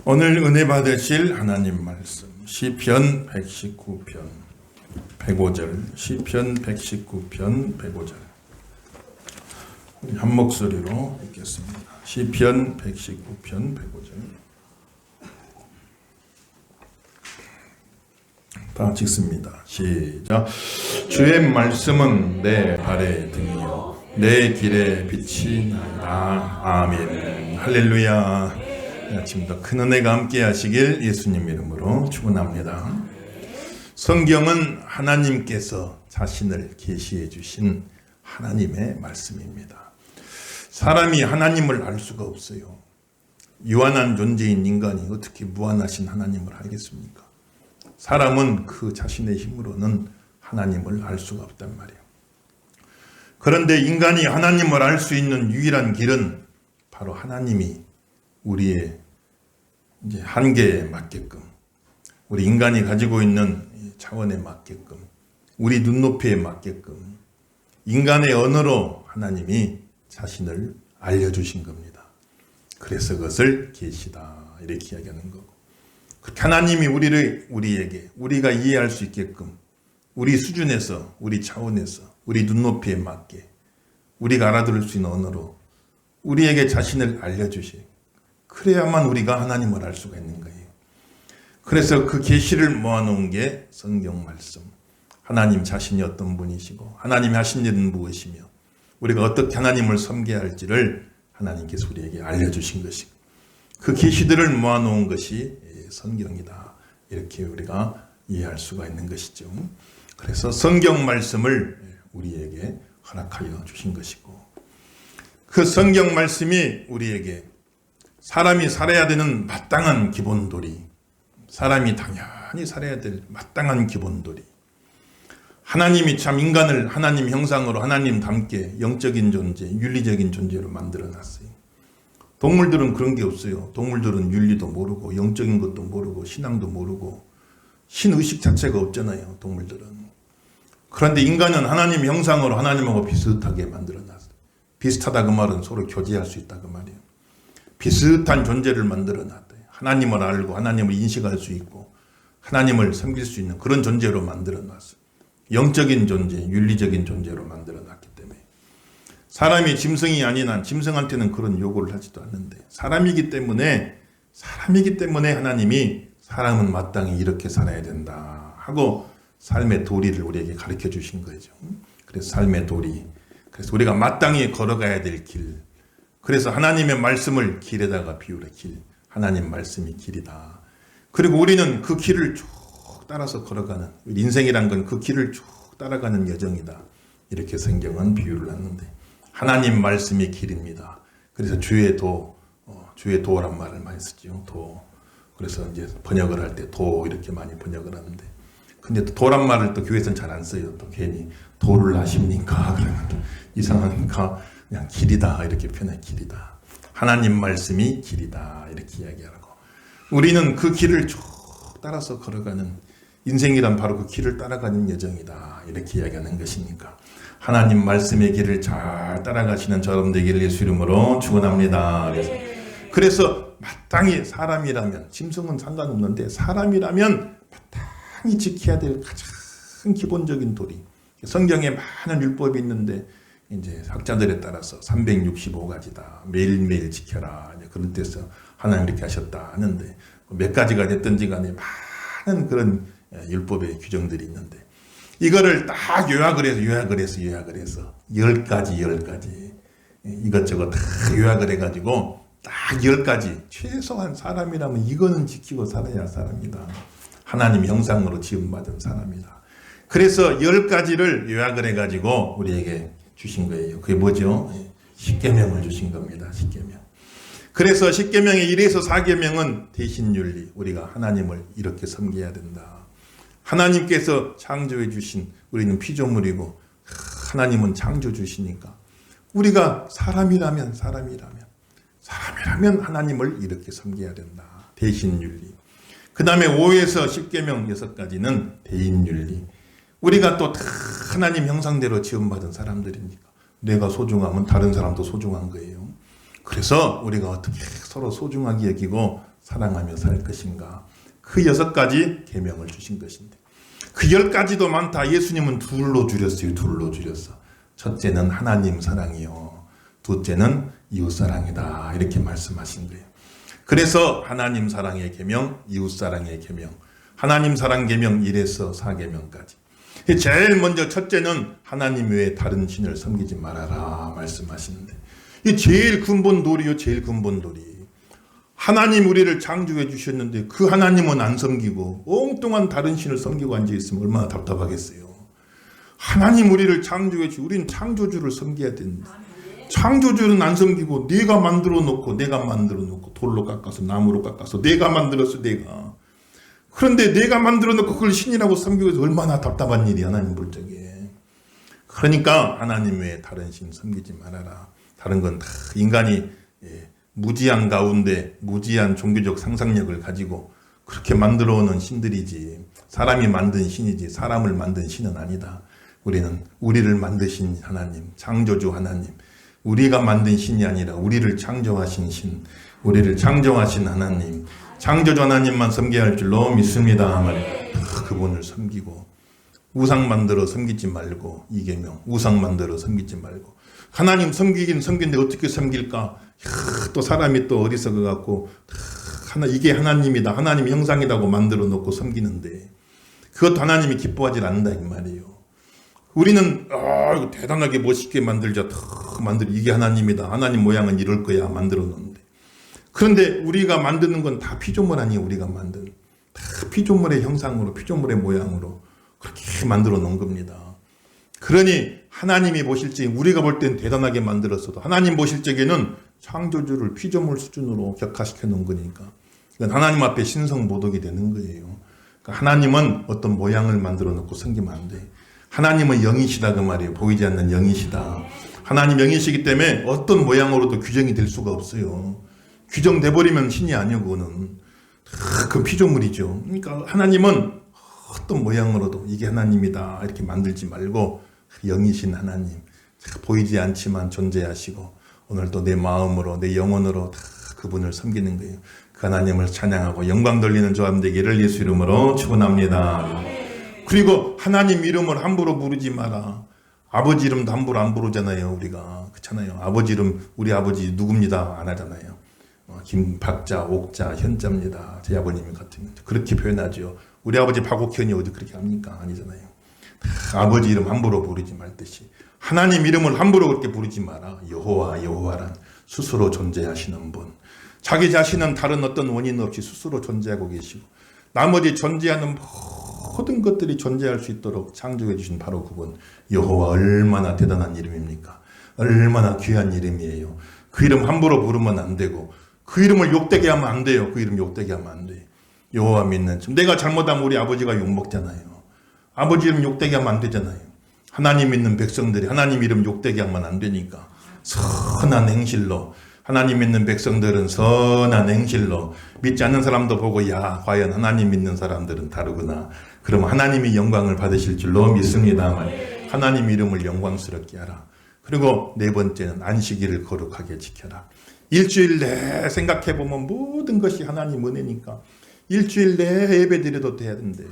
오늘 은혜 받으실 하나님 말씀 시편 119편 105절 시편 119편 105절 우리 한 목소리로 읽겠습니다. 시편 119편 105절 다 읽습니다. 시작. 주의 말씀은 내 발의 등이요 내 길의 빛이 나이다. 아멘. 할렐루야. 아침도 큰 은혜가 함께 하시길 예수님 이름으로 축원합니다. 성경은 하나님께서 자신을 계시해 주신 하나님의 말씀입니다. 사람이 하나님을 알 수가 없어요. 유한한 존재인 인간이 어떻게 무한하신 하나님을 알겠습니까? 사람은 그 자신의 힘으로는 하나님을 알 수가 없단 말이에요. 그런데 인간이 하나님을 알 수 있는 유일한 길은 바로 하나님이 우리의 이제 한계에 맞게끔, 우리 인간이 가지고 있는 차원에 맞게끔, 우리 눈높이에 맞게끔 인간의 언어로 하나님이 자신을 알려주신 겁니다. 그래서 그것을 계시다 이렇게 이야기하는 거고, 하나님이 우리에게 우리가 이해할 수 있게끔 우리 수준에서, 우리 차원에서, 우리 눈높이에 맞게 우리가 알아들을 수 있는 언어로 우리에게 자신을 알려주시. 그래야만 우리가 하나님을 알 수가 있는 거예요. 그래서 그 계시를 모아놓은 게 성경 말씀. 하나님 자신이 어떤 분이시고 하나님이 하신 일은 무엇이며 우리가 어떻게 하나님을 섬겨야 할지를 하나님께서 우리에게 알려주신 것이고 그 계시들을 모아놓은 것이 성경이다. 이렇게 우리가 이해할 수가 있는 것이죠. 그래서 성경 말씀을 우리에게 허락하여 주신 것이고 그 성경 말씀이 우리에게 사람이 살아야 되는 마땅한 기본도리, 사람이 당연히 살아야 될 마땅한 기본도리, 하나님이 참 인간을 하나님 형상으로 하나님 닮게 영적인 존재, 윤리적인 존재로 만들어놨어요. 동물들은 그런 게 없어요. 동물들은 윤리도 모르고 영적인 것도 모르고 신앙도 모르고 신의식 자체가 없잖아요. 동물들은. 그런데 인간은 하나님 형상으로 하나님하고 비슷하게 만들어놨어요. 비슷하다 그 말은 서로 교제할 수 있다 그 말이에요. 비슷한 존재를 만들어놨대요. 하나님을 알고 하나님을 인식할 수 있고 하나님을 섬길 수 있는 그런 존재로 만들어놨어요. 영적인 존재, 윤리적인 존재로 만들어놨기 때문에 사람이 짐승이 아닌 한 짐승한테는 그런 요구를 하지도 않는데 사람이기 때문에 하나님이 사람은 마땅히 이렇게 살아야 된다 하고 삶의 도리를 우리에게 가르쳐 주신 거죠. 그래서 삶의 도리, 그래서 우리가 마땅히 걸어가야 될 길, 그래서 하나님의 말씀을 길에다가 비유래. 길. 하나님 말씀이 길이다. 그리고 우리는 그 길을 쭉 따라서 걸어가는, 인생이란 건 그 길을 쭉 따라가는 여정이다. 이렇게 성경은 비유를 하는데 하나님 말씀이 길입니다. 그래서 주의 도란 말을 많이 쓰죠. 도. 그래서 이제 번역을 할 때 도 이렇게 많이 번역을 하는데 근데 또 도란 말을 또 교회에서는 잘 안 써요. 또 괜히 도를 아십니까? 그러면 또 이상하니까 그냥 길이다 이렇게 표현해. 길이다. 하나님 말씀이 길이다 이렇게 이야기하고 우리는 그 길을 쭉 따라서 걸어가는 인생이란 바로 그 길을 따라가는 여정이다 이렇게 이야기하는 것이니까 하나님 말씀의 길을 잘 따라가시는 저러분 되기를 예수 이름으로 축원합니다. 그래서 마땅히 사람이라면 짐승은 상관없는데 사람이라면 마땅히 지켜야 될 가장 기본적인 도리. 성경에 많은 율법이 있는데 이제 학자들에 따라서 365가지다. 매일매일 지켜라. 그런 뜻에서 하나님 이렇게 하셨다 하는데 몇 가지가 됐든지 간에 많은 그런 율법의 규정들이 있는데 이거를 딱 요약을 해서 10가지 이것저것 다 요약을 해가지고 딱 10가지 최소한 사람이라면 이거는 지키고 살아야 사람이다. 하나님 형상으로 지음받은 사람이다. 그래서 10가지를 요약을 해가지고 우리에게 주신 거예요. 그게 뭐죠? 십계명을 주신 겁니다. 십계명. 그래서 십계명의 1에서 4계명은 대신윤리. 우리가 하나님을 이렇게 섬겨야 된다. 하나님께서 창조해 주신 우리는 피조물이고 하나님은 창조주시니까 우리가 사람이라면 하나님을 이렇게 섬겨야 된다. 대신윤리. 그 다음에 5에서 10계명 6가지는 대인윤리. 우리가 또 다 하나님 형상대로 지음받은 사람들이니까 내가 소중하면 다른 사람도 소중한 거예요. 그래서 우리가 어떻게 서로 소중하게 여기고 사랑하며 살 것인가. 그 6가지 계명을 주신 것인데 그 10가지도 많다. 예수님은 둘로 줄였어요. 둘로 줄였어. 첫째는 하나님 사랑이요, 둘째는 이웃 사랑이다. 이렇게 말씀하신 거예요. 그래서 하나님 사랑의 계명, 이웃 사랑의 계명, 하나님 사랑 계명 1에서 4계명까지. 제일 먼저 첫째는 하나님 외에 다른 신을 섬기지 말아라 말씀하시는데, 이 제일 근본 도리요. 제일 근본 도리. 하나님 우리를 창조해 주셨는데 그 하나님은 안 섬기고 엉뚱한 다른 신을 섬기고 앉아있으면 얼마나 답답하겠어요. 하나님 우리를 창조해 주시고 우리는 창조주를 섬겨야 된다. 창조주는 안 섬기고 내가 만들어 놓고 돌로 깎아서 나무로 깎아서 내가 만들었어. 내가. 그런데 내가 만들어 놓고 그걸 신이라고 섬기고 해서 얼마나 답답한 일이 하나님 볼 적에. 그러니까 하나님 외에 다른 신 섬기지 말아라. 다른 건 다 인간이 무지한 가운데 무지한 종교적 상상력을 가지고 그렇게 만들어 오는 신들이지, 사람이 만든 신이지 사람을 만든 신은 아니다. 우리는 우리를 만드신 하나님, 창조주 하나님, 우리가 만든 신이 아니라 우리를 창조하신 신, 우리를 창조하신 하나님, 창조주 하나님만 섬겨야 할 줄로 믿습니다. 그분을 섬기고 우상 만들어 섬기지 말고, 이계명 우상 만들어 섬기지 말고. 하나님 섬기긴 섬기는데 어떻게 섬길까? 또 사람이 또 어디서 그갖고 이게 하나님이다, 하나님 형상이라고 만들어 놓고 섬기는데 그것도 하나님이 기뻐하지 않는다 이 말이에요. 우리는 이거 대단하게 멋있게 만들자, 이게 하나님이다, 하나님 모양은 이럴 거야 만들어 놓는데, 그런데 우리가 만드는 건 다 피조물 아니에요. 우리가 만든 다 피조물의 형상으로, 피조물의 모양으로 그렇게 만들어 놓은 겁니다. 그러니 하나님이 보실 적에 우리가 볼 땐 대단하게 만들었어도 하나님 보실 적에는 창조주를 피조물 수준으로 격화시켜 놓은 거니까 이건 하나님 앞에 신성모독이 되는 거예요. 그러니까 하나님은 어떤 모양을 만들어 놓고 섬기면 안 돼. 하나님은 영이시다 그 말이에요. 보이지 않는 영이시다. 하나님 영이시기 때문에 어떤 모양으로도 규정이 될 수가 없어요. 규정돼 버리면 신이 아니고 그거는 그 피조물이죠. 그러니까 하나님은 어떤 모양으로도 이게 하나님이다 이렇게 만들지 말고 영이신 하나님, 보이지 않지만 존재하시고 오늘도 내 마음으로 내 영혼으로 다 그분을 섬기는 거예요. 그 하나님을 찬양하고 영광 돌리는 조합 되기를 예수 이름으로 축원합니다. 그리고 하나님 이름을 함부로 부르지 마라. 아버지 이름도 함부로 안 부르잖아요. 우리가 그렇잖아요. 아버지 이름, 우리 아버지 누굽니다 안 하잖아요. 김박자, 옥자, 현자입니다. 제 아버님이 같으면 그렇게 표현하죠. 우리 아버지 박옥현이 어디 그렇게 합니까? 아니잖아요. 아버지 이름 함부로 부르지 말듯이 하나님 이름을 함부로 그렇게 부르지 마라. 여호와, 여호와란 스스로 존재하시는 분, 자기 자신은 다른 어떤 원인 없이 스스로 존재하고 계시고 나머지 존재하는 모든 것들이 존재할 수 있도록 창조해 주신 바로 그분 여호와, 얼마나 대단한 이름입니까? 얼마나 귀한 이름이에요. 그 이름 함부로 부르면 안 되고 그 이름을 욕되게 하면 안 돼요. 그 이름 욕되게 하면 안 돼. 여호와 믿는 참. 내가 잘못하면 우리 아버지가 욕먹잖아요. 아버지 이름 욕되게 하면 안 되잖아요. 하나님 믿는 백성들이 하나님 이름 욕되게 하면 안 되니까 선한 행실로, 하나님 믿는 백성들은 선한 행실로, 믿지 않는 사람도 보고 야 과연 하나님 믿는 사람들은 다르구나, 그러면 하나님이 영광을 받으실 줄로 믿습니다. 하나님 이름을 영광스럽게 하라. 그리고 네 번째는 안식일을 거룩하게 지켜라. 일주일 내 생각해보면 모든 것이 하나님 은혜니까 일주일 내 예배 드려도 되는데,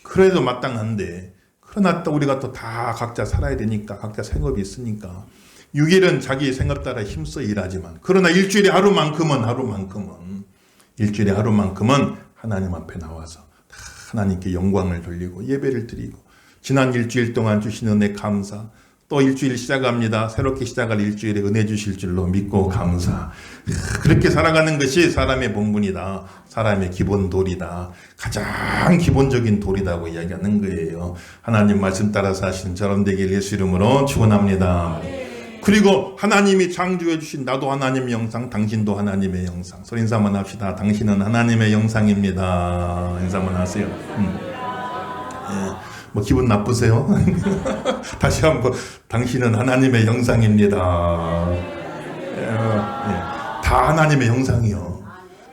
그래도 마땅한데, 그러나 또 우리가 또 다 각자 살아야 되니까, 각자 생업이 있으니까 6일은 자기 생업 따라 힘써 일하지만, 그러나 일주일에 하루만큼은 하나님 앞에 나와서 다 하나님께 영광을 돌리고 예배를 드리고, 지난 일주일 동안 주신 은혜 감사, 또 일주일 시작합니다. 새롭게 시작할 일주일에 은혜 주실 줄로 믿고 감사. 그렇게 살아가는 것이 사람의 본분이다. 사람의 기본 도리다. 가장 기본적인 도리다고 이야기하는 거예요. 하나님 말씀 따라서 하시는 저런 되길 예수 이름으로 축원합니다. 그리고 하나님이 창조해 주신 나도 하나님의 영상, 당신도 하나님의 영상. 소리 인사 한번 합시다. 당신은 하나님의 영상입니다. 인사 한번 하세요. 뭐 기분 나쁘세요? 다시 한번 당신은 하나님의 영상입니다. 다 하나님의 영상이요.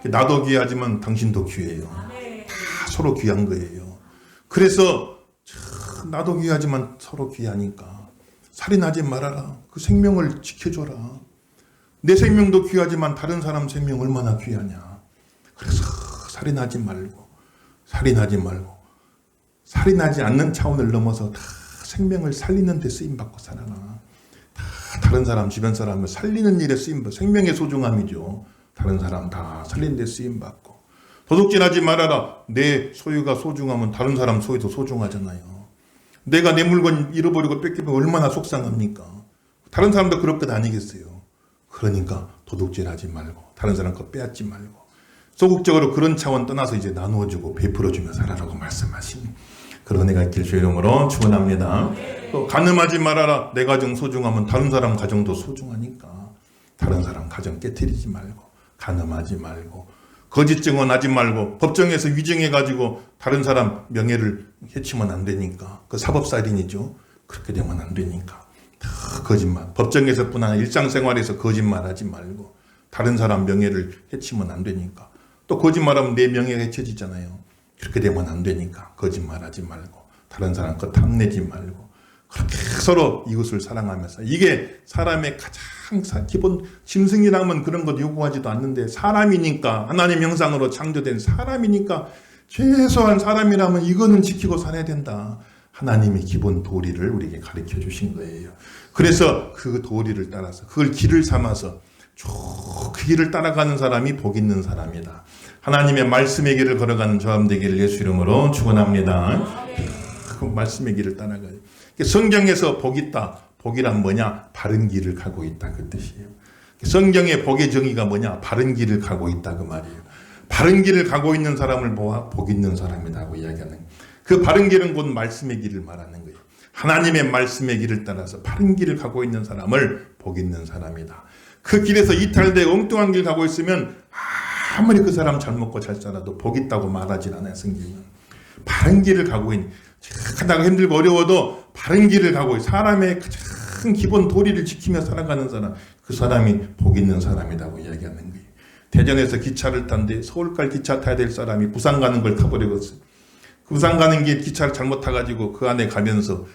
나도 귀하지만 당신도 귀해요. 다 서로 귀한 거예요. 그래서 나도 귀하지만 서로 귀하니까 살인하지 말아라. 그 생명을 지켜줘라. 내 생명도 귀하지만 다른 사람 생명 얼마나 귀하냐. 그래서 살인하지 말고 살인하지 않는 차원을 넘어서 다 생명을 살리는 데 쓰임받고 살아라. 다 다른 사람 주변 사람을 살리는 일에 쓰임받고, 생명의 소중함이죠. 다른 사람 다 살리는 데 쓰임받고. 도둑질하지 말아라. 내 소유가 소중하면 다른 사람 소유도 소중하잖아요. 내가 내 물건 잃어버리고 뺏기면 얼마나 속상합니까? 다른 사람도 그럴 것 아니겠어요. 그러니까 도둑질하지 말고 다른 사람 거 빼앗지 말고 소극적으로 그런 차원 떠나서 이제 나누어주고 베풀어주며 살아라고 말씀하신 그런 은혜가 있길 주의 이름으로 축원합니다. 또 간음하지 말아라. 내 가정 소중하면 다른 사람 가정도 소중하니까 다른 사람 가정 깨트리지 말고 간음하지 말고 거짓 증언하지 말고 법정에서 위증해가지고 다른 사람 명예를 해치면 안 되니까 그 사법살인이죠. 그렇게 되면 안 되니까 다 거짓말. 법정에서뿐 아니라 일상생활에서 거짓말하지 말고 다른 사람 명예를 해치면 안 되니까 또 거짓말하면 내 명예가 해쳐지잖아요. 그렇게 되면 안 되니까 거짓말하지 말고 다른 사람 거 탐내지 말고 그렇게 서로 이웃을 사랑하면서 이게 사람의 가장 기본 짐승이라면 그런 것 요구하지도 않는데 사람이니까 하나님 형상으로 창조된 사람이니까 최소한 사람이라면 이거는 지키고 살아야 된다. 하나님이 기본 도리를 우리에게 가르쳐 주신 거예요. 그래서 그 도리를 따라서 그걸 길을 삼아서 쭉 그 길을 따라가는 사람이 복 있는 사람이다. 하나님의 말씀의 길을 걸어가는 저함 되기를 예수 이름으로 축원합니다. 그 말씀의 길을 따라가요. 성경에서 복 있다. 복이란 뭐냐? 바른 길을 가고 있다 그 뜻이에요. 성경의 복의 정의가 뭐냐? 바른 길을 가고 있다 그 말이에요. 바른 길을 가고 있는 사람을 보아 복 있는 사람이라고 이야기하는 그 바른 길은 곧 말씀의 길을 말하는 거예요. 하나님의 말씀의 길을 따라서 바른 길을 가고 있는 사람을 복 있는 사람이다. 그 길에서 이탈되고 엉뚱한 길 가고 있으면 아무리 그 사람 잘 먹고 잘 살아도 복 있다고 말하진 않아요. 성경은 바른 길을 가고 있는 하다가 힘들고 어려워도 바른 길을 가고 사람의 가장 기본 도리를 지키며 살아가는 사람 그 사람이 복 있는 사람이라고 이야기하는 거예요. 대전에서 기차를 탄데 서울까지 기차 타야 될 사람이 부산 가는 걸 타버리겠어요. 부산 가는 길 기차를 잘못 타가지고 그 안에 가면서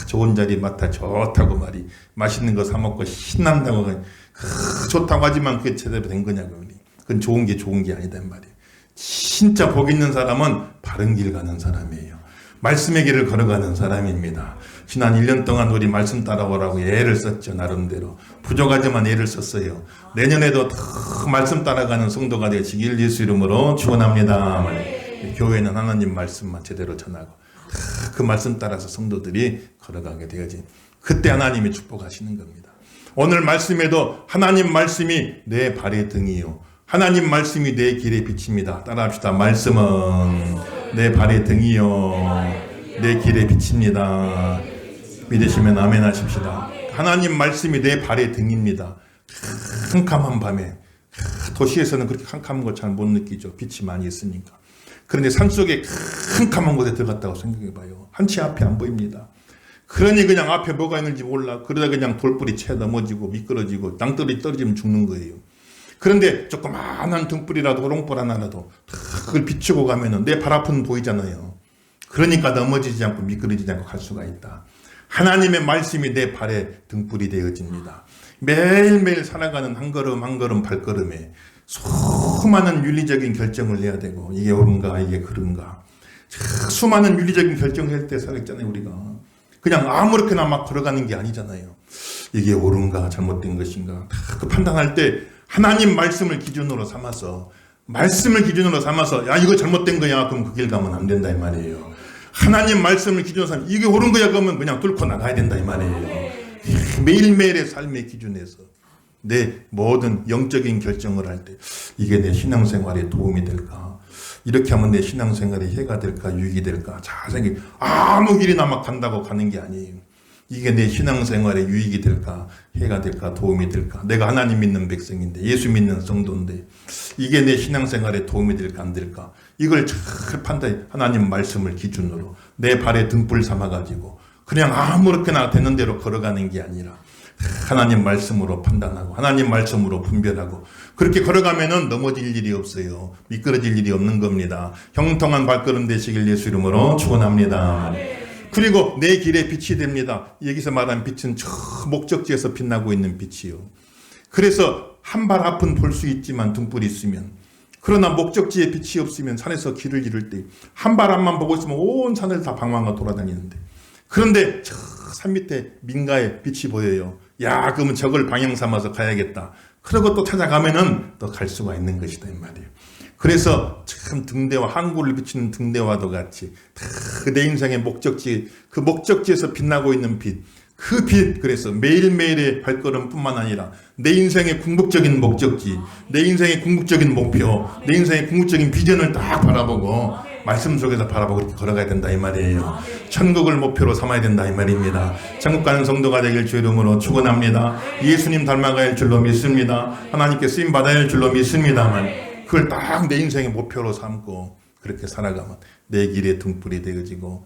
좋은 자리 맡아 좋다고 말이 맛있는 거 사 먹고 신난다고 좋다고 하지만 그게 제대로 된 거냐고. 그건 좋은 게 아니다 말이에요. 진짜 복 있는 사람은 바른 길 가는 사람이에요. 말씀의 길을 걸어가는 사람입니다. 지난 1년 동안 우리 말씀 따라오라고 애를 썼죠. 나름대로. 부족하지만 애를 썼어요. 내년에도 더 말씀 따라가는 성도가 되시길 예수 이름으로 축원합니다. 교회는 하나님 말씀만 제대로 전하고 그 말씀 따라서 성도들이 걸어가게 되어진 그때 하나님이 축복하시는 겁니다. 오늘 말씀에도 하나님 말씀이 내 발의 등이요 하나님 말씀이 내 길의 빛입니다. 따라합시다. 말씀은 내 발의 등이요 내 길의 빛입니다. 믿으시면 아멘 하십시다. 하나님 말씀이 내 발의 등입니다. 캄캄한 밤에 도시에서는 그렇게 캄캄한 걸 잘 못 느끼죠. 빛이 많이 있으니까. 그런데 산속에 캄캄한 곳에 들어갔다고 생각해봐요. 한치 앞이 안 보입니다. 그러니 그냥 앞에 뭐가 있는지 몰라. 그러다 그냥 돌뿌리 채 넘어지고 미끄러지고 땅떨이 떨어지면 죽는 거예요. 그런데 조그마한 등불이라도 호롱불 하나라도 그걸 비추고 가면은 내 발 앞은 보이잖아요. 그러니까 넘어지지 않고 미끄러지지 않고 갈 수가 있다. 하나님의 말씀이 내 발에 등불이 되어집니다. 매일매일 살아가는 한 걸음 한 걸음 발걸음에 수많은 윤리적인 결정을 해야 되고 이게 옳은가 이게 그른가 수많은 윤리적인 결정을 할 때 살았잖아요. 우리가 그냥 아무렇게나 막 걸어가는 게 아니잖아요. 이게 옳은가 잘못된 것인가 그 판단할 때 하나님 말씀을 기준으로 삼아서 야 이거 잘못된 거야 그럼 그 길 가면 안 된다 이 말이에요. 하나님 말씀을 기준으로 삼아 이게 옳은 거야 그러면 그냥 뚫고 나가야 된다 이 말이에요. 매일매일의 삶의 기준에서 내 모든 영적인 결정을 할 때 이게 내 신앙생활에 도움이 될까? 이렇게 하면 내 신앙생활에 해가 될까? 유익이 될까? 잘 생각해. 아무 길이나 막 간다고 가는 게 아니에요. 이게 내 신앙생활에 유익이 될까? 해가 될까? 도움이 될까? 내가 하나님 믿는 백성인데 예수 믿는 성도인데 이게 내 신앙생활에 도움이 될까? 안 될까? 이걸 잘 판단해. 하나님 말씀을 기준으로 내 발에 등불 삼아가지고 그냥 아무렇게나 되는 대로 걸어가는 게 아니라 하나님 말씀으로 판단하고 하나님 말씀으로 분별하고 그렇게 걸어가면은 넘어질 일이 없어요. 미끄러질 일이 없는 겁니다. 형통한 발걸음 되시길 예수 이름으로 축원합니다. 그리고 내 길에 빛이 됩니다. 여기서 말하는 빛은 저 목적지에서 빛나고 있는 빛이요. 그래서 한 발 앞은 볼 수 있지만 등불이 있으면 그러나 목적지에 빛이 없으면 산에서 길을 잃을 때 한 바람만 보고 있으면 온 산을 다 방황하고 돌아다니는데, 그런데 저 산 밑에 민가에 빛이 보여요. 야, 그러면 저걸 방향 삼아서 가야겠다. 그러고 또 찾아가면은 또 갈 수가 있는 것이다 이 말이에요. 그래서 참 등대와, 항구를 비추는 등대와도 같이 내 인생의 목적지, 그 목적지에서 빛나고 있는 빛, 그 빛, 그래서 매일매일의 발걸음뿐만 아니라 내 인생의 궁극적인 목적지, 내 인생의 궁극적인 목표, 내 인생의 궁극적인 비전을 딱 바라보고 말씀 속에서 바라보고 이렇게 걸어가야 된다 이 말이에요. 천국을 목표로 삼아야 된다 이 말입니다. 천국 가는 성도가 되길 주 이름으로 축원합니다. 예수님 닮아갈 줄로 믿습니다. 하나님께 쓰임 받아야 할 줄로 믿습니다만, 그걸 딱 내 인생의 목표로 삼고 그렇게 살아가면 내 길의 등불이 되어지고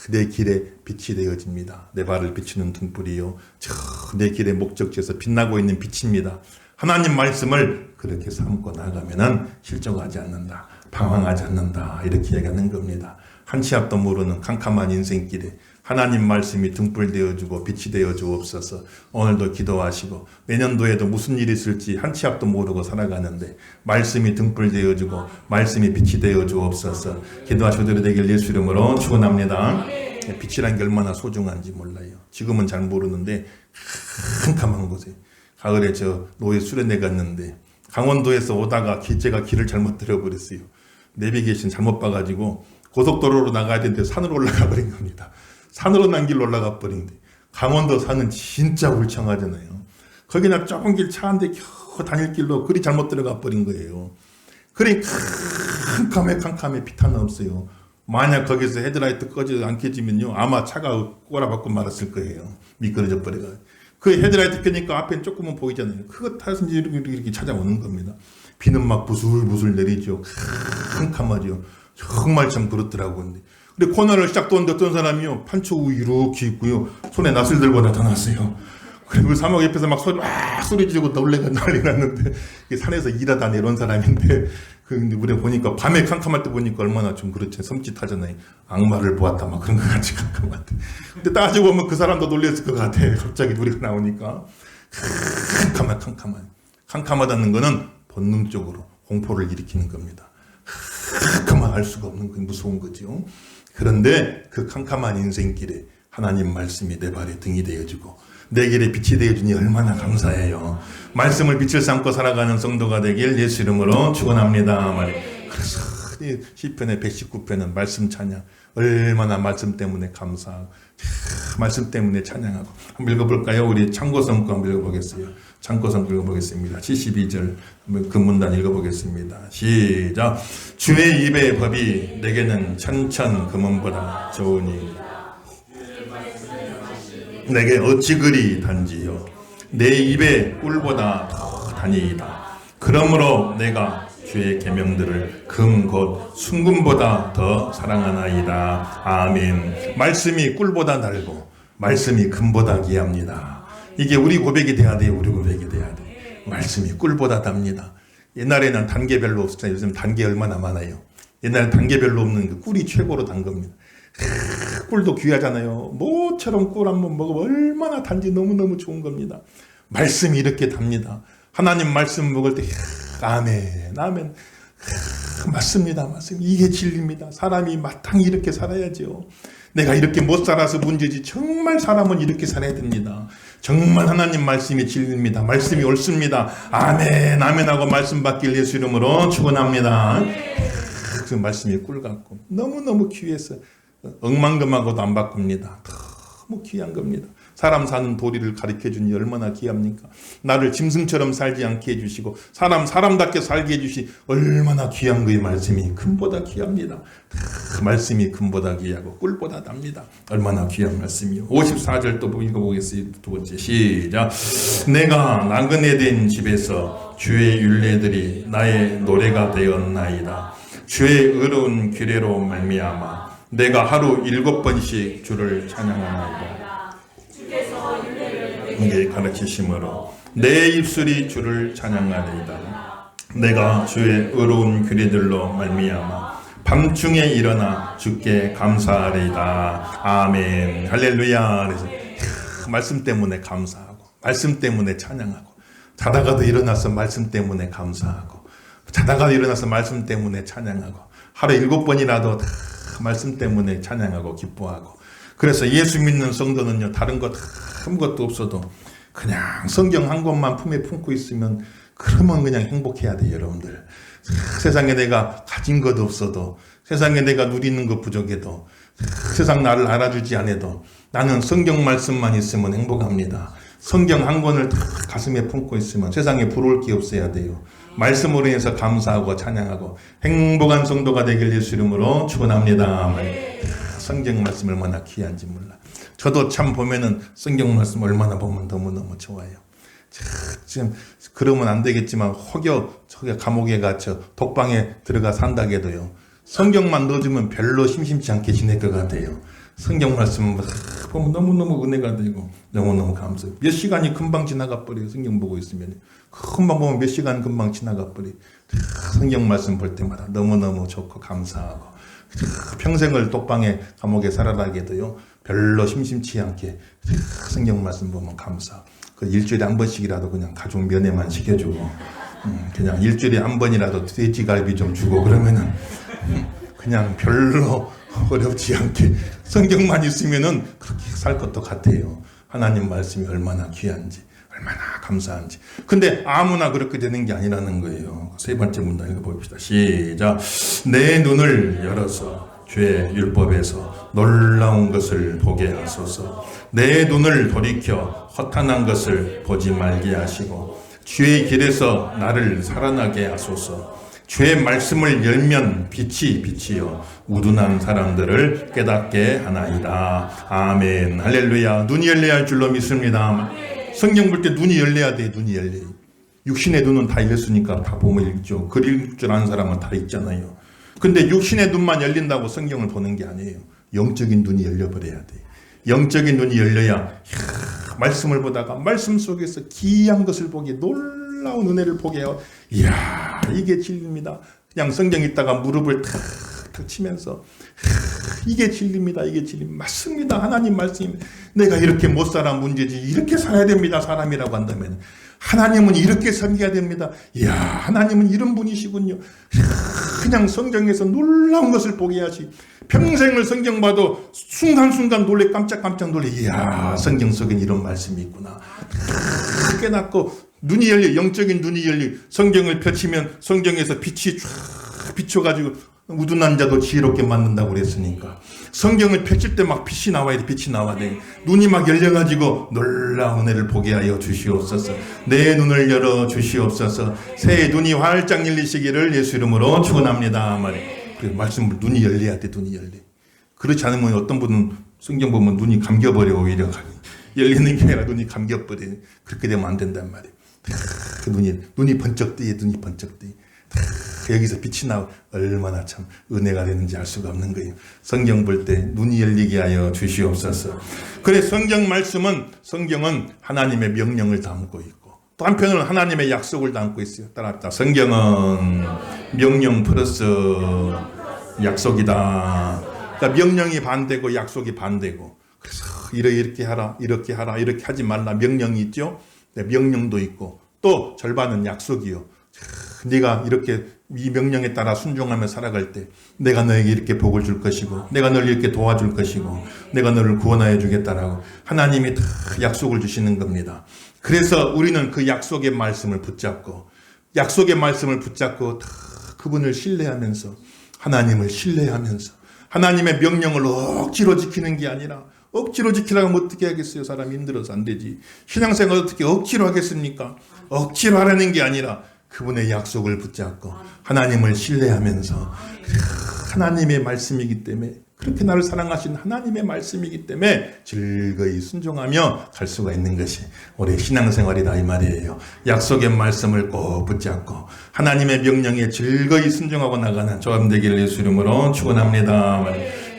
내 길의 빛이 되어집니다. 내 발을 비추는 등불이요, 내 길의 목적지에서 빛나고 있는 빛입니다. 하나님 말씀을 그렇게 삼고 나가면은 실족하지 않는다, 방황하지 않는다, 이렇게 얘기하는 겁니다. 한 치 앞도 모르는 캄캄한 인생길에 하나님 말씀이 등불 되어주고 빛이 되어주옵소서. 오늘도 기도하시고 내년도에도 무슨 일이 있을지 한 치 앞도 모르고 살아가는데 말씀이 등불 되어주고 말씀이 빛이 되어주옵소서. 기도하시도록 되길 예수 이름으로 축원합니다. 빛이란 게 얼마나 소중한지 몰라요. 지금은 잘 모르는데 캄캄한 곳에 가을에 저 노예 수련회 갔는데 강원도에서 오다가 제가 길을 잘못 들어버렸어요. 내비게이션 잘못 봐가지고 고속도로로 나가야 되는데 산으로 올라가 버린 겁니다. 산으로 난 길로 올라가 버린데, 강원도 산은 진짜 울창하잖아요. 거기나 좁은 길 차 한 대 겨우 다닐 길로 그리 잘못 들어가 버린 거예요. 그러니 캄캄해 빛 하나 없어요. 만약 거기서 헤드라이트 꺼져 안 켜지면요 아마 차가 꼬라박고 말았을 거예요. 미끄러져 버려가. 그 헤드라이트 켜니까 앞엔 조금은 보이잖아요. 그거 타서 이렇게 찾아오는 겁니다. 비는 막 부슬부슬 내리죠. 캄캄하죠. 정말 참 그렇더라고요. 근데 코너를 쫙 도는데 어떤 사람이요 판초 이렇게 있고요 손에 낫을 들고 나타났어요. 그리고 사막 옆에서 막 소리 지르고 놀래가 난리 났는데, 산에서 일하다 내려온 사람인데, 근데 우리 보니까 밤에 캄캄할 때 보니까 얼마나 좀 그렇지 섬찟하잖아요. 악마를 보았다 막 그런 것 같이 캄캄한데, 근데 따지고 보면 그 사람도 놀랬을 것 같아. 갑자기 우리가 나오니까 캄캄하다는 거는 본능적으로 공포를 일으키는 겁니다. 캄캄한 알 수가 없는 그 무서운 거죠. 그런데 그 캄캄한 인생길에 하나님 말씀이 내 발에 등이 되어주고 내 길에 빛이 되어주니 얼마나 감사해요. 말씀을 빛을 삼고 살아가는 성도가 되길 예수 이름으로 축원합니다. 그래서 시편의 119편은 말씀 찬양, 얼마나 말씀 때문에 감사하고 말씀 때문에 찬양하고. 한번 읽어볼까요? 우리 창고성 거 한번 읽어보겠어요. 창고성 읽어보겠습니다. 72절 그 문단 읽어보겠습니다. 시작. 주의 입의 법이 내게는 천천 금은보다 좋으니 내게 어찌 그리 단지요. 내 입의 꿀보다 더 단이이다. 그러므로 내가 주의 계명들을 금 곧 순금보다 더 사랑하나이다. 아멘. 말씀이 꿀보다 달고 말씀이 금보다 귀합니다. 이게 우리 고백이 돼야 돼요. 우리 고백이 돼야 돼. 말씀이 꿀보다 답니다. 옛날에는 단계 별로 없었잖아요. 요즘 단계 얼마나 많아요. 옛날에 단계 별로 없는 그 꿀이 최고로 단 겁니다. 꿀도 귀하잖아요. 뭐처럼 꿀 한번 먹으면 얼마나 단지 너무너무 좋은 겁니다. 말씀이 이렇게 답니다. 하나님 말씀 먹을 때 아멘, 아멘. 맞습니다. 맞습니다. 이게 진리입니다. 사람이 마땅히 이렇게 살아야죠. 내가 이렇게 못 살아서 문제지 정말 사람은 이렇게 살아야 됩니다. 정말 하나님 말씀이 진리입니다. 말씀이 옳습니다. 아멘, 아멘 하고 말씀 받길 예수 이름으로 축원합니다. 그 말씀이 꿀 같고 너무너무 귀해서 억만금하고도 안 바꿉니다. 너무 귀한 겁니다. 사람 사는 도리를 가르쳐주니 얼마나 귀합니까? 나를 짐승처럼 살지 않게 해주시고 사람답게 살게 해주시 얼마나 귀한 그의 말씀이 금보다 귀합니다. 말씀이 금보다 귀하고 꿀보다 답니다. 얼마나 귀한 말씀이요. 54절 또 읽어보겠습니다. 두 번째 시작. 내가 나그네 된 집에서 주의 율례들이 나의 노래가 되었나이다. 주의 의로운 규례로 말미암아 내가 하루 7번씩 주를 찬양하나이다. 이게 가르치심으로 내 입술이 주를 찬양하리이다. 내가 주의 의로운 규례들로 말미암아 밤중에 일어나 주께 감사하리이다. 아멘. 할렐루야. 그래서 말씀 때문에 감사하고 말씀 때문에 찬양하고 자다가도 일어나서 말씀 때문에 감사하고 자다가 일어나서 말씀 때문에 찬양하고, 하루에 7번이라도 다 말씀 때문에 찬양하고 기뻐하고. 그래서 예수 믿는 성도는요, 다른 것 아무것도 없어도 그냥 성경 한 권만 품에 품고 있으면, 그러면 그냥 행복해야 돼요, 여러분들. 세상에 내가 가진 것 없어도, 세상에 내가 누리는 것 부족해도, 세상 나를 알아주지 않아도 나는 성경 말씀만 있으면 행복합니다. 성경 한 권을 다 가슴에 품고 있으면 세상에 부러울 게 없어야 돼요. 말씀으로 인해서 감사하고 찬양하고 행복한 성도가 되길 예수 이름으로 축원합니다. 성경 말씀 얼마나 귀한지 몰라. 저도 참 보면은 성경 말씀 얼마나 보면 너무너무 좋아요. 지금 그러면 안 되겠지만 혹여 감옥에 갇혀 독방에 들어가 산다게도요, 성경만 넣어주면 별로 심심치 않게 지낼 것 같아요. 성경 말씀 보면 너무너무 은혜가 되고 너무너무 감사해요. 몇 시간이 금방 지나가 버려요. 성경 보고 있으면 금방 보면 몇 시간 금방 지나가 버려요. 성경 말씀 볼 때마다 너무너무 좋고 감사하고, 평생을 독방에 감옥에 살아가게도요 별로 심심치 않게 성경 말씀 보면 감사하고, 그 일주일에 한 번씩이라도 그냥 가족 면회만 시켜주고, 그냥 일주일에 한 번이라도 돼지갈비 좀 주고, 그러면은 그냥 별로 어렵지 않게 성경만 있으면은 그렇게 살 것도 같아요. 하나님 말씀이 얼마나 귀한지, 얼마나 감사한지. 근데 아무나 그렇게 되는 게 아니라는 거예요. 세 번째 문단 읽어봅시다. 시작. 내 눈을 열어서 주의 율법에서 놀라운 것을 보게 하소서. 내 눈을 돌이켜 허탄한 것을 보지 말게 하시고 주의 길에서 나를 살아나게 하소서. 주의 말씀을 열면 빛이요 우둔한 사람들을 깨닫게 하나이다. 아멘. 할렐루야. 눈이 열려야 할 줄로 믿습니다. 성경 볼 때 눈이 열려야 돼. 눈이 열려요. 육신의 눈은 다 열렸으니까 다 보면 읽죠. 글 읽을 줄 아는 사람은 다 읽잖아요. 근데 육신의 눈만 열린다고 성경을 보는 게 아니에요. 영적인 눈이 열려버려야 돼. 영적인 눈이 열려야 말씀을 보다가 말씀 속에서 기이한 것을 보게, 놀라운 은혜를 보게 해요. 이야, 이게 진리입니다. 그냥 성경 읽다가 무릎을 탁탁 치면서 이게 진리입니다. 이게 진리입니다. 맞습니다. 하나님 말씀입니다. 내가 이렇게 못 살아 문제지, 이렇게 살아야 됩니다. 사람이라고 한다면 하나님은 이렇게 섬겨야 됩니다. 이야, 하나님은 이런 분이시군요. 그냥 성경에서 놀라운 것을 보게 하시. 평생을 성경 봐도 순간순간 놀래, 깜짝깜짝 놀래. 이야, 성경 속엔 이런 말씀이 있구나. 깨닫고 눈이 열려, 영적인 눈이 열려. 성경을 펼치면 성경에서 빛이 쫙 비춰가지고 우둔한 자도 지혜롭게 만든다고 그랬으니까 성경을 펼칠 때 막 빛이 나와야 돼. 빛이 나와야 돼. 눈이 막 열려가지고 놀라운 은혜를 보게 하여 주시옵소서. 내 눈을 열어 주시옵소서. 새해 눈이 활짝 열리시기를 예수 이름으로 축원합니다. 말이에요. 말씀을 눈이 열려야 돼. 눈이 열려. 그렇지 않으면 어떤 분은 성경 보면 눈이 감겨버려. 오히려 열리는 게 아니라 눈이 감겨버려. 그렇게 되면 안 된단 말이에요. 그 눈이 번쩍 뜨여. 눈이 번쩍 뜨여. 여기서 빛이 나고 얼마나 참 은혜가 되는지 알 수가 없는 거예요. 성경 볼 때 눈이 열리게 하여 주시옵소서. 그래, 성경은 하나님의 명령을 담고 있고 또 한편으로는 하나님의 약속을 담고 있어요. 따라합시다. 성경은 명령 플러스 약속이다. 그러니까 명령이 반대고 약속이 반대고, 그래서 이렇게 하라, 이렇게 하라, 이렇게 하지 말라 명령이 있죠. 네, 명령도 있고 또 절반은 약속이요. 네가 이렇게 이 명령에 따라 순종하며 살아갈 때 내가 너에게 이렇게 복을 줄 것이고 내가 너를 이렇게 도와줄 것이고 내가 너를 구원하여 주겠다라고 하나님이 다 약속을 주시는 겁니다. 그래서 우리는 그 약속의 말씀을 붙잡고 다 그분을 신뢰하면서 하나님을 신뢰하면서 하나님의 명령을 억지로 지키는 게 아니라, 억지로 지키라고 하면 어떻게 하겠어요? 사람이 힘들어서 안 되지. 신앙생활 어떻게 억지로 하겠습니까? 억지로 하라는 게 아니라 그분의 약속을 붙잡고 하나님을 신뢰하면서, 하나님의 말씀이기 때문에, 그렇게 나를 사랑하신 하나님의 말씀이기 때문에 즐거이 순종하며 갈 수가 있는 것이 우리 신앙생활이다, 이 말이에요. 약속의 말씀을 꼭 붙잡고 하나님의 명령에 즐거이 순종하고 나가는 저와 되기를 예수 이름으로 축원합니다.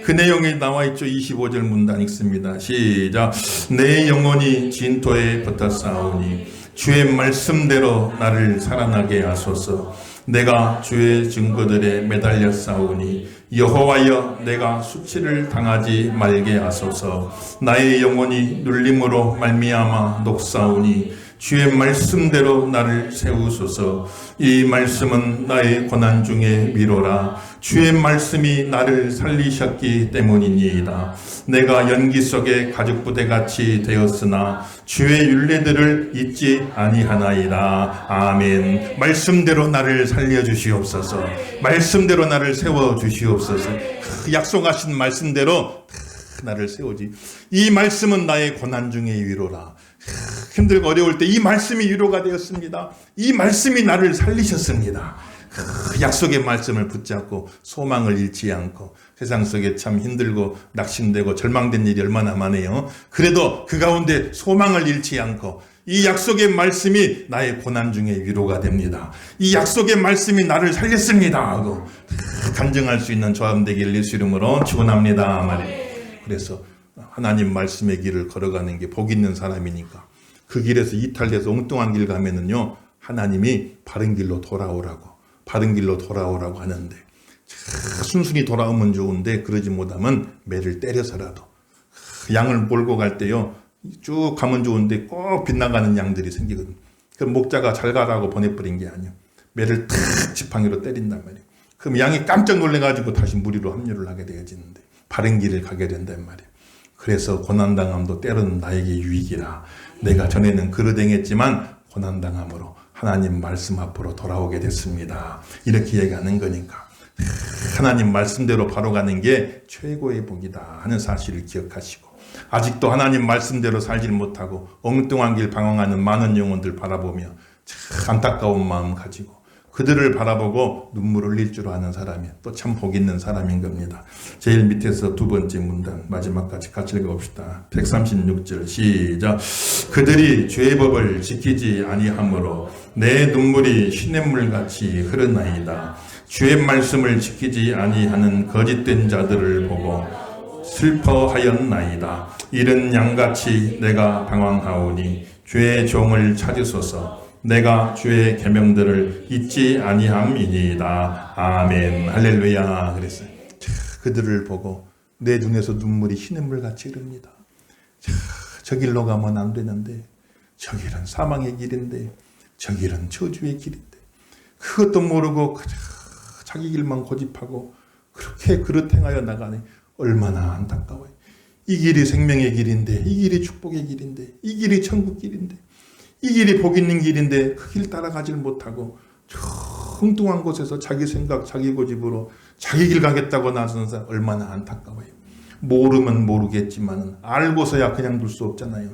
그 내용이 나와 있죠. 25절 문단 읽습니다. 시작. 내 영혼이 진토에 붙어 싸우니 주의 말씀대로 나를 살아나게 하소서. 내가 주의 증거들에 매달려 싸우니 여호와여 내가 수치를 당하지 말게 하소서. 나의 영혼이 눌림으로 말미암아 녹사오니 주의 말씀대로 나를 세우소서. 이 말씀은 나의 고난 중에 위로라. 주의 말씀이 나를 살리셨기 때문이니이다. 내가 연기 속에 가죽부대같이 되었으나 주의 율례들을 잊지 아니하나이다. 아멘. 말씀대로 나를 살려주시옵소서. 말씀대로 나를 세워주시옵소서. 약속하신 말씀대로 나를 세우지. 이 말씀은 나의 고난 중의 위로라. 힘들고 어려울 때 이 말씀이 위로가 되었습니다. 이 말씀이 나를 살리셨습니다. 약속의 말씀을 붙잡고 소망을 잃지 않고, 세상 속에 참 힘들고 낙심되고 절망된 일이 얼마나 많아요. 그래도 그 가운데 소망을 잃지 않고 이 약속의 말씀이 나의 고난 중에 위로가 됩니다. 이 약속의 말씀이 나를 살렸습니다 하고 간증할 수 있는 저함 되길 예수 이름으로 축원합니다. 말이에요. 그래서 하나님 말씀의 길을 걸어가는 게 복 있는 사람이니까, 그 길에서 이탈돼서 엉뚱한 길 가면은요, 하나님이 바른 길로 돌아오라고 하는데, 순순히 돌아오면 좋은데 그러지 못하면 매를 때려서라도, 양을 몰고 갈 때요 쭉 가면 좋은데 꼭 빗나가는 양들이 생기거든. 그럼 목자가 잘 가라고 보내버린 게 아니에요. 매를 탁 지팡이로 때린단 말이에요. 그럼 양이 깜짝 놀래가지고 다시 무리로 합류를 하게 되어지는데 바른 길을 가게 된단 말이에요. 그래서 고난당함도 때로는 나에게 유익이라. 내가 전에는 그러댕했지만 고난당함으로 하나님 말씀 앞으로 돌아오게 됐습니다. 이렇게 얘기하는 거니까 하나님 말씀대로 바로 가는 게 최고의 복이다 하는 사실을 기억하시고, 아직도 하나님 말씀대로 살지 못하고 엉뚱한 길 방황하는 많은 영혼들 바라보며 참 안타까운 마음 가지고 그들을 바라보고 눈물 흘릴 줄 아는 사람이 또 참 복 있는 사람인 겁니다. 제일 밑에서 두 번째 문단 마지막까지 같이 읽어봅시다. 136절 시작. 그들이 주의 법을 지키지 아니하므로 내 눈물이 시냇물같이 흐르나이다. 주의 말씀을 지키지 아니하는 거짓된 자들을 보고 슬퍼하였나이다. 이른 양같이 내가 방황하오니 주의 종을 찾으소서. 내가 주의 계명들을 잊지 아니함이니이다. 아멘. 할렐루야. 그랬어요. 그들을 보고 내 눈에서 눈물이 시냇물같이 흐릅니다. 저 길로 가면 안 되는데, 저 길은 사망의 길인데, 저 길은 저주의 길인데, 그것도 모르고 자기 길만 고집하고 그렇게 그릇 행하여 나가네. 얼마나 안타까워요. 이 길이 생명의 길인데, 이 길이 축복의 길인데, 이 길이 천국 길인데, 이 길이 복 있는 길인데 그 길 따라가질 못하고 엉뚱한 곳에서 자기 생각, 자기 고집으로 자기 길 가겠다고 나서는 사람 얼마나 안타까워요. 모르면 모르겠지만 알고서야 그냥 둘 수 없잖아요.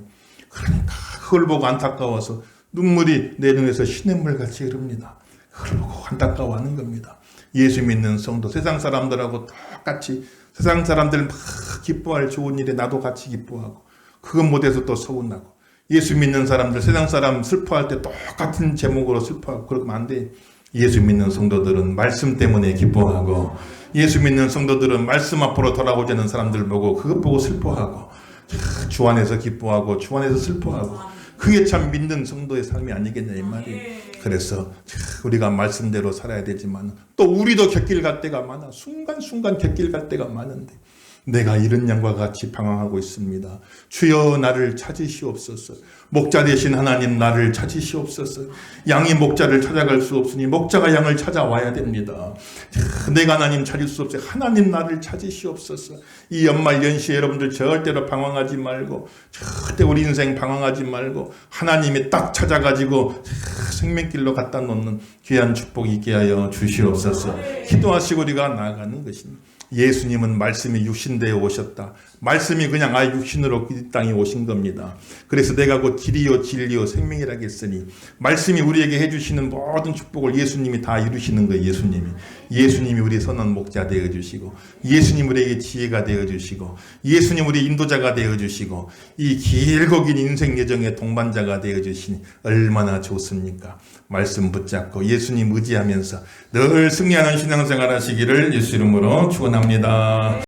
그러니까 그걸 보고 안타까워서 눈물이 내 눈에서 시냇물같이 흐릅니다. 그걸 보고 안타까워하는 겁니다. 예수 믿는 성도, 세상 사람들하고 똑같이, 세상 사람들 막 기뻐할 좋은 일에 나도 같이 기뻐하고, 그것 못해서 또 서운하고, 예수 믿는 사람들, 세상 사람 슬퍼할 때 똑같은 제목으로 슬퍼하고 그러면 안 돼. 예수 믿는 성도들은 말씀 때문에 기뻐하고, 예수 믿는 성도들은 말씀 앞으로 돌아오자는 사람들 보고 그것 보고 슬퍼하고, 주 안에서 기뻐하고 주 안에서 슬퍼하고, 그게 참 믿는 성도의 삶이 아니겠냐 이 말이에요. 그래서 우리가 말씀대로 살아야 되지만 또 우리도 곁길 갈 때가 많아. 순간순간 곁길 갈 때가 많은데 내가 이런 양과 같이 방황하고 있습니다. 주여 나를 찾으시옵소서. 목자 되신 하나님 나를 찾으시옵소서. 양이 목자를 찾아갈 수 없으니 목자가 양을 찾아와야 됩니다. 내가 하나님 찾을 수 없어요. 하나님 나를 찾으시옵소서. 이 연말 연시에 여러분들 절대로 방황하지 말고, 절대 우리 인생 방황하지 말고 하나님이 딱 찾아가지고 생명길로 갖다 놓는 귀한 축복 있게 하여 주시옵소서. 기도하시고 우리가 나아가는 것입니다. 예수님은 말씀이 육신되어 오셨다. 말씀이 그냥 육신으로 이 땅에 오신 겁니다. 그래서 내가 곧 길이요 진리요 생명이라고 했으니 말씀이 우리에게 해주시는 모든 축복을 예수님이 다 이루시는 거예요. 예수님이 우리 선한 목자 되어주시고, 예수님 우리에게 지혜가 되어주시고, 예수님 우리 인도자가 되어주시고, 이 길고 긴 인생 여정의 동반자가 되어주시니 얼마나 좋습니까? 말씀 붙잡고 예수님 의지하면서 늘 승리하는 신앙생활 하시기를 예수 이름으로 축원합니다.